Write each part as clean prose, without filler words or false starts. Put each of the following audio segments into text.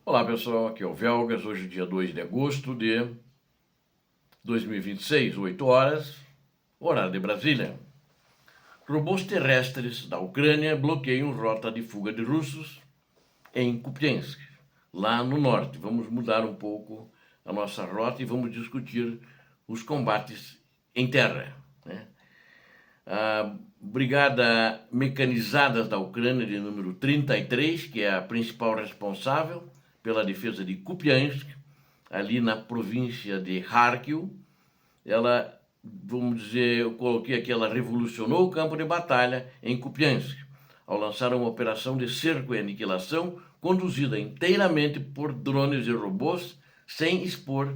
Olá pessoal, aqui é o Velgas, hoje dia 2 de agosto de 2026, 8 horas, horário de Brasília. Robôs terrestres da Ucrânia bloqueiam rota de fuga de russos em Kupiansk, lá no norte. Vamos mudar um pouco a nossa rota e vamos discutir os combates em terra, né? A Brigada Mecanizada da Ucrânia, de número 33, que é a principal responsável pela defesa de Kupiansk, ali na província de Kharkiv, ela, vamos dizer, eu coloquei aqui, ela revolucionou o campo de batalha em Kupiansk, ao lançar uma operação de cerco e aniquilação conduzida inteiramente por drones e robôs, sem expor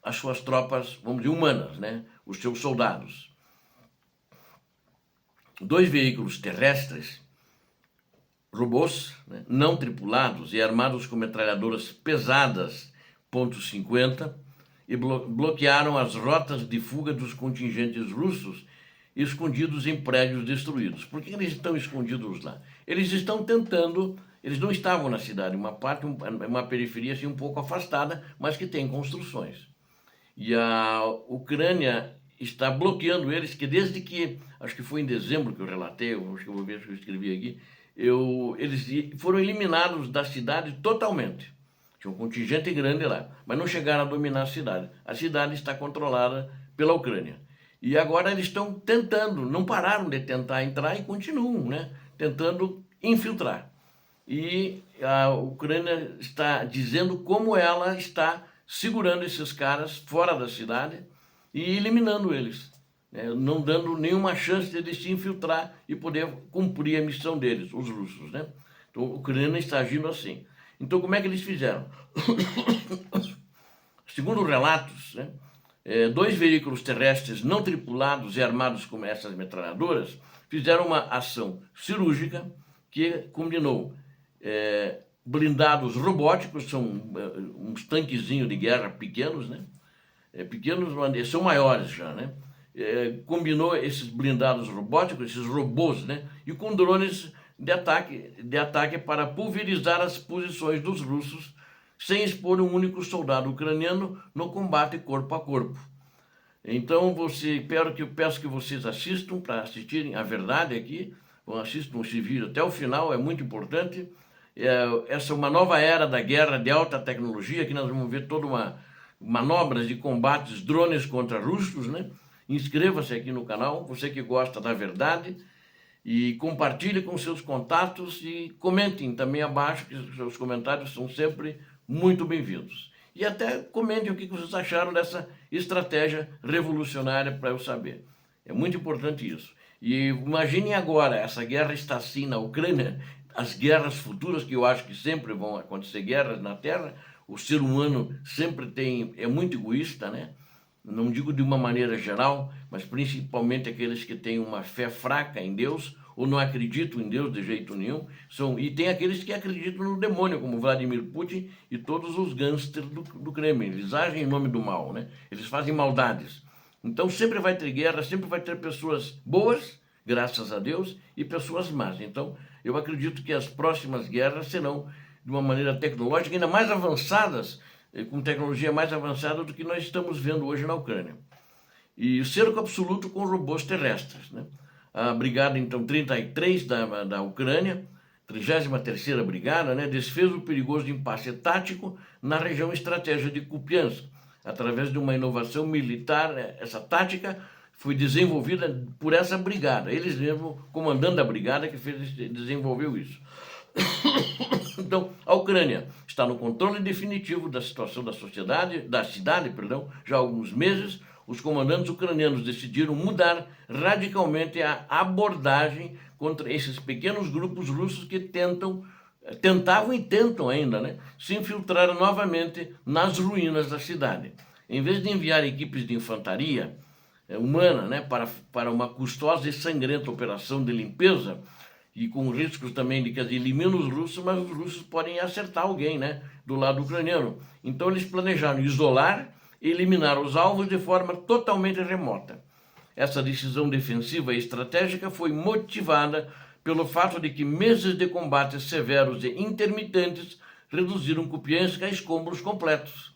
as suas tropas, vamos dizer, humanas, né? Os seus soldados. Dois veículos terrestres, robôs, né, não tripulados e armados com metralhadoras pesadas .50, e bloquearam as rotas de fuga dos contingentes russos escondidos em prédios destruídos. Por que eles estão escondidos lá? Eles estão tentando, eles não estavam na cidade, uma periferia assim um pouco afastada, mas que tem construções. E a Ucrânia está bloqueando eles, que desde que, acho que foi em dezembro que eu relatei, acho que eu vou ver se eu escrevi aqui, eles foram eliminados da cidade totalmente. Tinha um contingente grande lá, mas não chegaram a dominar a cidade. A cidade está controlada pela Ucrânia. E agora eles estão tentando, não pararam de tentar entrar e continuam, né, tentando infiltrar. E a Ucrânia está dizendo como ela está segurando esses caras fora da cidade e eliminando eles, né, não dando nenhuma chance de eles se infiltrar e poder cumprir a missão deles, os russos, né? Então a Ucrânia está agindo assim. Então como é que eles fizeram? Segundo relatos, né, dois veículos terrestres não tripulados e armados com essas metralhadoras fizeram uma ação cirúrgica que combinou blindados robóticos, são uns tanquezinhos de guerra pequenos, né? Pequenos, são maiores já, né? Combinou esses blindados robóticos, esses robôs, né? E com drones de ataque para pulverizar as posições dos russos, sem expor um único soldado ucraniano no combate corpo a corpo. Então, peço que vocês assistam, para assistirem a verdade aqui, assistam esse vídeo até o final, é muito importante. Essa é uma nova era da guerra de alta tecnologia, que nós vamos ver toda uma manobras de combates, drones contra russos, né? Inscreva-se aqui no canal, você que gosta da verdade, e compartilhe com seus contatos e comentem também abaixo, que os seus comentários são sempre muito bem-vindos. E até comentem o que vocês acharam dessa estratégia revolucionária para eu saber. É muito importante isso. E imaginem agora, essa guerra está assim na Ucrânia, as guerras futuras, que eu acho que sempre vão acontecer guerras na Terra. O ser humano sempre é muito egoísta, né? Não digo de uma maneira geral, mas principalmente aqueles que têm uma fé fraca em Deus ou não acreditam em Deus de jeito nenhum, e tem aqueles que acreditam no demônio, como Vladimir Putin e todos os gangsters do Kremlin. Eles agem em nome do mal, né? Eles fazem maldades. Então sempre vai ter guerra, sempre vai ter pessoas boas, graças a Deus, e pessoas más. Então eu acredito que as próximas guerras serão de uma maneira tecnológica ainda mais avançadas, com tecnologia mais avançada do que nós estamos vendo hoje na Ucrânia. E cerco absoluto com robôs terrestres, né? A brigada, então, 33 da Ucrânia, 33ª Brigada, né, desfez o perigoso impasse tático na região estratégica de Kupiansk, através de uma inovação militar. Essa tática foi desenvolvida por essa brigada, eles mesmos, comandando a brigada que desenvolveu isso. Então, a Ucrânia está no controle definitivo da situação da cidade, já há alguns meses. Os comandantes ucranianos decidiram mudar radicalmente a abordagem contra esses pequenos grupos russos que tentavam e tentam ainda, né, se infiltrar novamente nas ruínas da cidade. Em vez de enviar equipes de infantaria humana, né, para uma custosa e sangrenta operação de limpeza, e com riscos também de que eliminam os russos, mas os russos podem acertar alguém, né, do lado ucraniano. Então eles planejaram isolar e eliminar os alvos de forma totalmente remota. Essa decisão defensiva e estratégica foi motivada pelo fato de que meses de combates severos e intermitentes reduziram Kupiansk a escombros completos.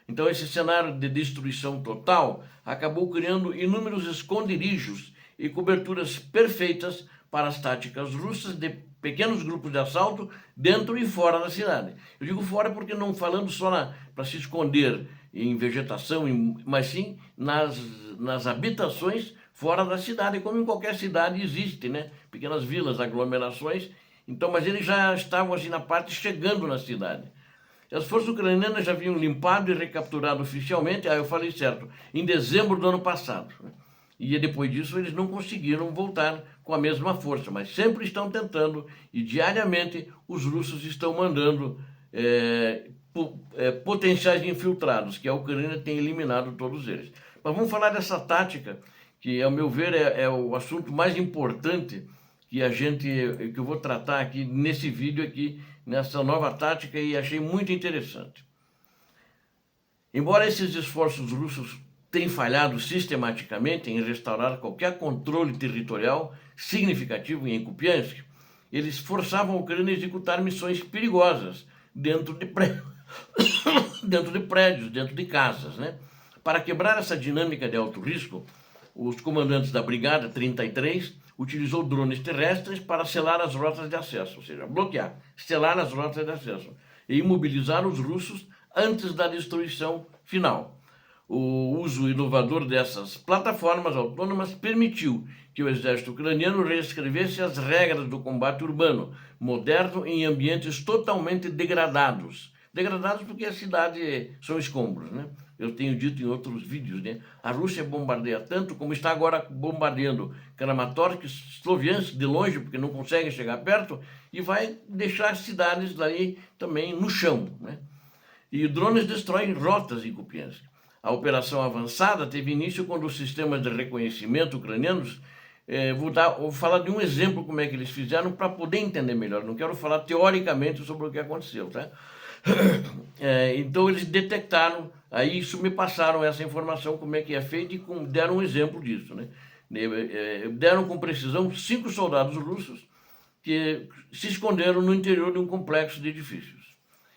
Então esse cenário de destruição total acabou criando inúmeros esconderijos e coberturas perfeitas para as táticas russas de pequenos grupos de assalto dentro e fora da cidade. Eu digo fora porque não falando só para se esconder em vegetação, mas sim nas habitações fora da cidade, como em qualquer cidade existe, né? Pequenas vilas, aglomerações. Então, mas eles já estavam assim na parte chegando na cidade. As forças ucranianas já haviam limpado e recapturado oficialmente, aí eu falei certo, em dezembro do ano passado. E depois disso eles não conseguiram voltar com a mesma força, mas sempre estão tentando e diariamente os russos estão mandando potenciais infiltrados, que a Ucrânia tem eliminado todos eles. Mas vamos falar dessa tática, que ao meu ver é o assunto mais importante que eu vou tratar aqui nesse vídeo aqui, nessa nova tática, e achei muito interessante. Embora esses esforços russos tenham falhado sistematicamente em restaurar qualquer controle territorial significativo em Kupiansk, eles forçavam a Ucrânia a executar missões perigosas dentro de prédios, dentro de casas, né? Para quebrar essa dinâmica de alto risco, os comandantes da Brigada 33 utilizou drones terrestres para selar as rotas de acesso, ou seja, bloquear, selar as rotas de acesso e imobilizar os russos antes da destruição final. O uso inovador dessas plataformas autônomas permitiu que o exército ucraniano reescrevesse as regras do combate urbano moderno em ambientes totalmente degradados. Degradados porque a cidade são escombros, né? Eu tenho dito em outros vídeos, né? A Rússia bombardeia tanto como está agora bombardeando Kramatorsk, Sloviansk de longe, porque não conseguem chegar perto, e vai deixar as cidades daí também no chão, né? E drones destroem rotas em Kupiansk. A operação avançada teve início quando os sistemas de reconhecimento ucranianos, vou falar de um exemplo como é que eles fizeram para poder entender melhor, não quero falar teoricamente sobre o que aconteceu, tá? Então eles detectaram, aí isso me passaram essa informação como é que é feito e deram um exemplo disso, né? Deram com precisão 5 soldados russos que se esconderam no interior de um complexo de edifícios.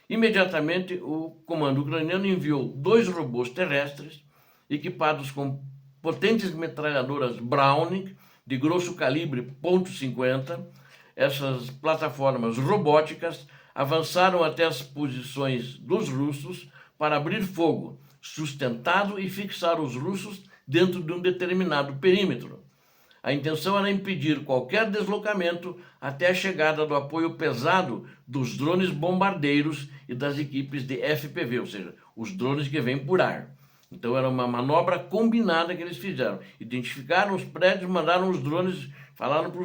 Imediatamente o comando ucraniano enviou 2 robôs terrestres equipados com potentes metralhadoras Browning de grosso calibre .50. Essas plataformas robóticas avançaram até as posições dos russos para abrir fogo, sustentado e fixar os russos dentro de um determinado perímetro. A intenção era impedir qualquer deslocamento até a chegada do apoio pesado dos drones bombardeiros e das equipes de FPV, ou seja, os drones que vêm por ar. Então era uma manobra combinada que eles fizeram. Identificaram os prédios, mandaram os drones, falaram para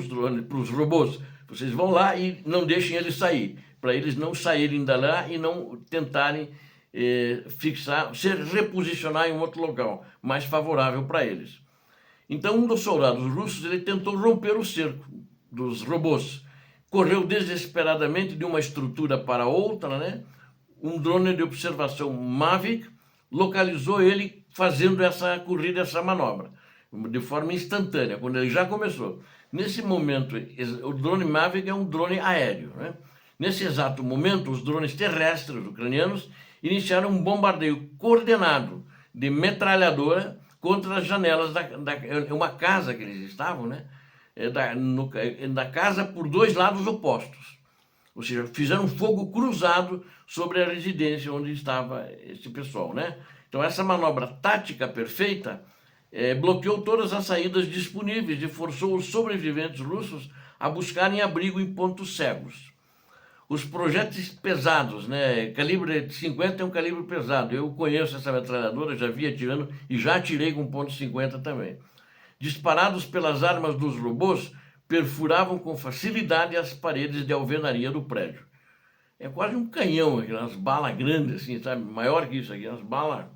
os robôs, vocês vão lá e não deixem eles sair, para eles não saírem da lá e não tentarem se reposicionar em outro local mais favorável para eles. Então um dos soldados russos ele tentou romper o cerco dos robôs, correu desesperadamente de uma estrutura para outra, né? Um drone de observação Mavic localizou ele fazendo essa corrida, essa manobra, de forma instantânea, quando ele já começou. Nesse momento, o drone Mavic é um drone aéreo, né? Nesse exato momento, os drones terrestres ucranianos iniciaram um bombardeio coordenado de metralhadora contra as janelas uma casa que eles estavam, né? Da casa por 2 lados opostos. Ou seja, fizeram um fogo cruzado sobre a residência onde estava esse pessoal, né? Então essa manobra tática perfeita bloqueou todas as saídas disponíveis e forçou os sobreviventes russos a buscarem abrigo em pontos cegos. Os projéteis pesados, né? Calibre 50 é um calibre pesado. Eu conheço essa metralhadora, já vi atirando e já atirei com .50 também. Disparados pelas armas dos robôs, perfuravam com facilidade as paredes de alvenaria do prédio. É quase um canhão, aquelas balas grandes, assim, sabe? Maior que isso aqui, umas balas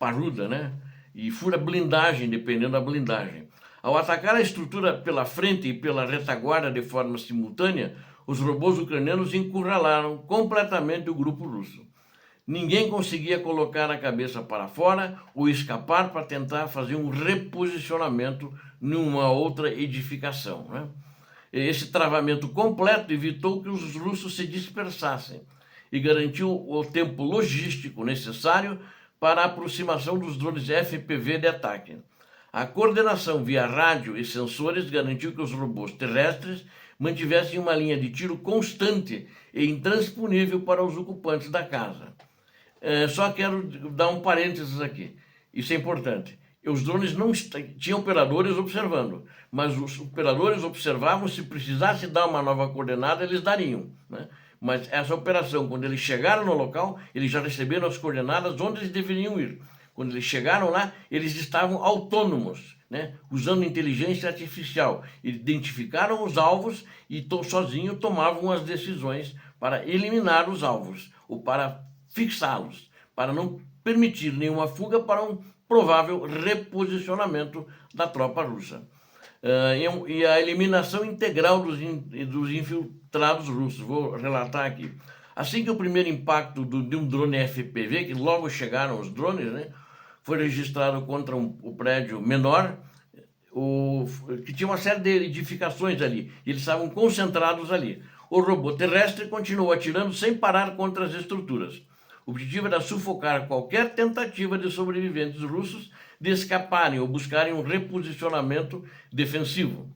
parrudas, né? E fura blindagem, dependendo da blindagem. Ao atacar a estrutura pela frente e pela retaguarda de forma simultânea, os robôs ucranianos encurralaram completamente o grupo russo. Ninguém conseguia colocar a cabeça para fora ou escapar para tentar fazer um reposicionamento numa outra edificação, né? Esse travamento completo evitou que os russos se dispersassem. e garantiu o tempo logístico necessário para a aproximação dos drones FPV de ataque. A coordenação via rádio e sensores garantiu que os robôs terrestres mantivessem uma linha de tiro constante e intransponível para os ocupantes da casa. Só quero dar um parênteses aqui, isso é importante. Os drones não tinham operadores observando, mas os operadores observavam, se precisasse dar uma nova coordenada, eles dariam, né? Mas essa operação, quando eles chegaram no local, eles já receberam as coordenadas onde eles deveriam ir. Quando eles chegaram lá, eles estavam autônomos, né? Usando inteligência artificial. Identificaram os alvos e sozinhos tomavam as decisões para eliminar os alvos ou para fixá-los, para não permitir nenhuma fuga para um provável reposicionamento da tropa russa. E a eliminação integral dos infiltrados russos. Vou relatar aqui. Assim que o primeiro impacto de um drone FPV, que logo chegaram os drones, né, foi registrado contra o prédio menor, que tinha uma série de edificações ali, e eles estavam concentrados ali. O robô terrestre continuou atirando sem parar contra as estruturas. O objetivo era sufocar qualquer tentativa de sobreviventes russos de escaparem ou buscarem um reposicionamento defensivo.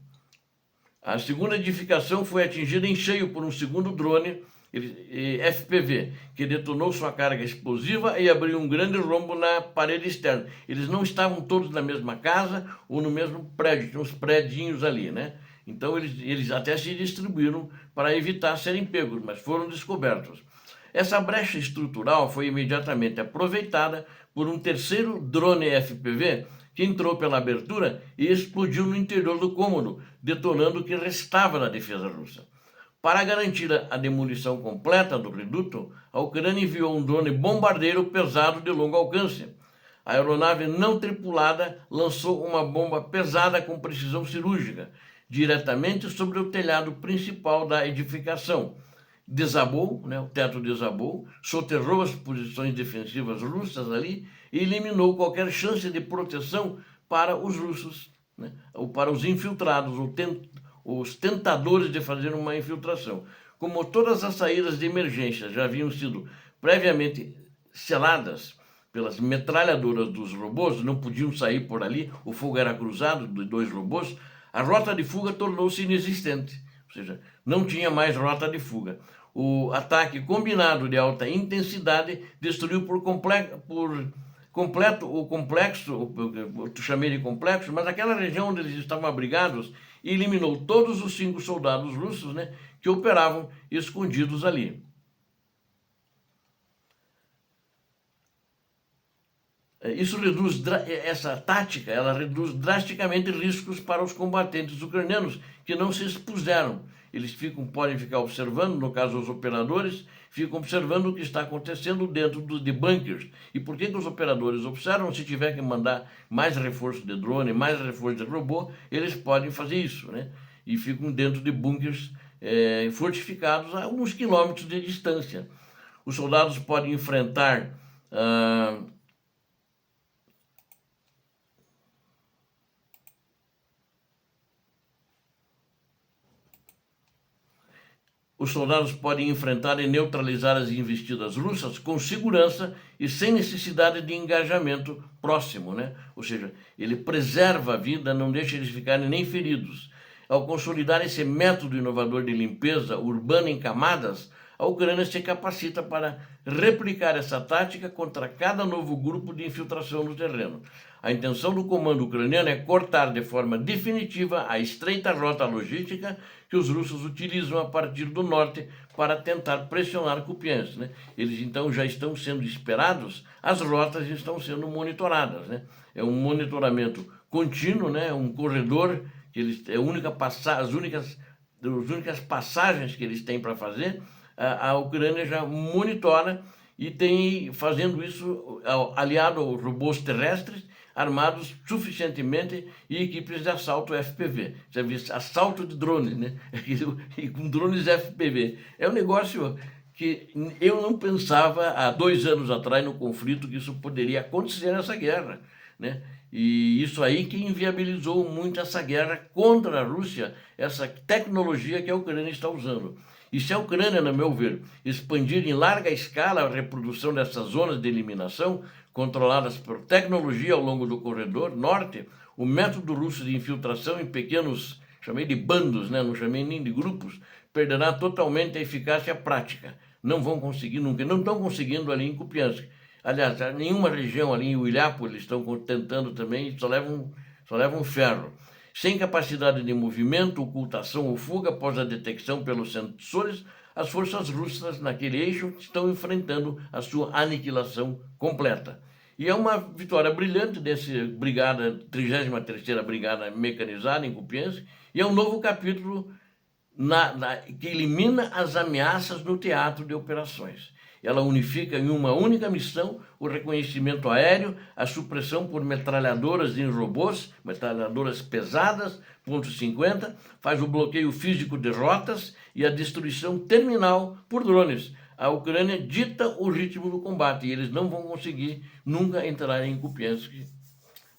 A segunda edificação foi atingida em cheio por um segundo drone FPV, que detonou sua carga explosiva e abriu um grande rombo na parede externa. Eles não estavam todos na mesma casa ou no mesmo prédio, tinha uns predinhos ali, né? Então eles até se distribuíram para evitar serem pegos, mas foram descobertos. Essa brecha estrutural foi imediatamente aproveitada por um terceiro drone FPV que entrou pela abertura e explodiu no interior do cômodo, detonando o que restava da defesa russa. Para garantir a demolição completa do reduto, a Ucrânia enviou um drone bombardeiro pesado de longo alcance. A aeronave não tripulada lançou uma bomba pesada com precisão cirúrgica, diretamente sobre o telhado principal da edificação. Desabou, né, o teto desabou, soterrou as posições defensivas russas ali e eliminou qualquer chance de proteção para os russos, né, ou para os infiltrados, os tentadores de fazer uma infiltração. Como todas as saídas de emergência já haviam sido previamente seladas pelas metralhadoras dos robôs, não podiam sair por ali, o fogo era cruzado de dois robôs, a rota de fuga tornou-se inexistente, ou seja, não tinha mais rota de fuga. O ataque combinado de alta intensidade destruiu por completo o complexo, eu chamei de complexo, mas aquela região onde eles estavam abrigados, e eliminou todos os 5 soldados russos, né, que operavam escondidos ali. Essa tática, ela reduz drasticamente riscos para os combatentes ucranianos que não se expuseram. Eles podem ficar observando, no caso os operadores, ficam observando o que está acontecendo dentro de bunkers. E por que os operadores observam? Se tiver que mandar mais reforço de drone, mais reforço de robô, eles podem fazer isso, né? E ficam dentro de bunkers fortificados a alguns quilômetros de distância. Os soldados podem enfrentar os soldados podem enfrentar e neutralizar as investidas russas com segurança e sem necessidade de engajamento próximo, né? Ou seja, ele preserva a vida, não deixa eles ficarem nem feridos. Ao consolidar esse método inovador de limpeza urbana em camadas, a Ucrânia se capacita para replicar essa tática contra cada novo grupo de infiltração no terreno. A intenção do comando ucraniano é cortar de forma definitiva a estreita rota logística que os russos utilizam a partir do norte para tentar pressionar Kupiansk, né? Eles então já estão sendo esperados, as rotas estão sendo monitoradas, né? É um monitoramento contínuo, né? Um corredor que é as únicas passagens que eles têm para fazer. A Ucrânia já monitora e tem fazendo isso aliado aos robôs terrestres armados suficientemente e equipes de assalto FPV. Já viu? Assalto de drones, né? E com drones FPV. É um negócio que eu não pensava há 2 anos atrás no conflito que isso poderia acontecer nessa guerra, né? E isso aí que inviabilizou muito essa guerra contra a Rússia, essa tecnologia que a Ucrânia está usando. E se a Ucrânia, no meu ver, expandir em larga escala a reprodução dessas zonas de eliminação, controladas por tecnologia ao longo do corredor norte, o método russo de infiltração em pequenos, chamei de bandos, né? Não chamei nem de grupos, perderá totalmente a eficácia prática. Não vão conseguir nunca, não estão conseguindo ali em Kupiansk. Aliás, nenhuma região ali em Uliápolis estão tentando também, só levam ferro. Sem capacidade de movimento, ocultação ou fuga após a detecção pelos sensores, as forças russas naquele eixo estão enfrentando a sua aniquilação completa. E é uma vitória brilhante desse brigada, 33ª Brigada Mecanizada em Kupiansk, e é um novo capítulo que elimina as ameaças no teatro de operações. Ela unifica em uma única missão o reconhecimento aéreo, a supressão por metralhadoras em robôs, metralhadoras pesadas, .50, faz o bloqueio físico de rotas e a destruição terminal por drones. A Ucrânia dita o ritmo do combate e eles não vão conseguir nunca entrar em Kupiansk.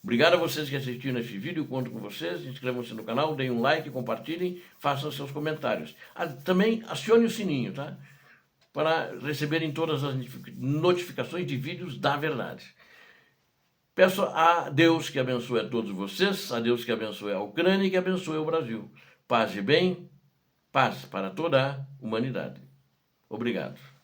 Obrigado a vocês que assistiram esse vídeo, conto com vocês, inscrevam-se no canal, deem um like, compartilhem, façam seus comentários. Também acione o sininho, tá? Para receberem todas as notificações de vídeos da verdade. Peço a Deus que abençoe a todos vocês, a Deus que abençoe a Ucrânia e que abençoe o Brasil. Paz e bem, paz para toda a humanidade. Obrigado.